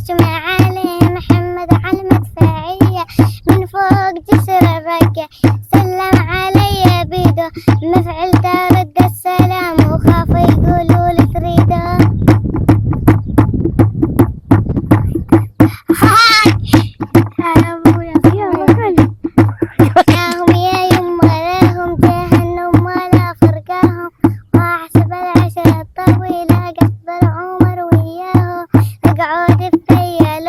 يشمع عليه محمد على المدفعية من فوق جسر الرقة، سلم علي بيده ما فعلت رد السلام وخاف يقولوا لي تريده. ياهم يا يما لهم جهنم ولا فرقاهم، واحسب العشرة الطويلة قصد العمر وياهم، القعود الثيل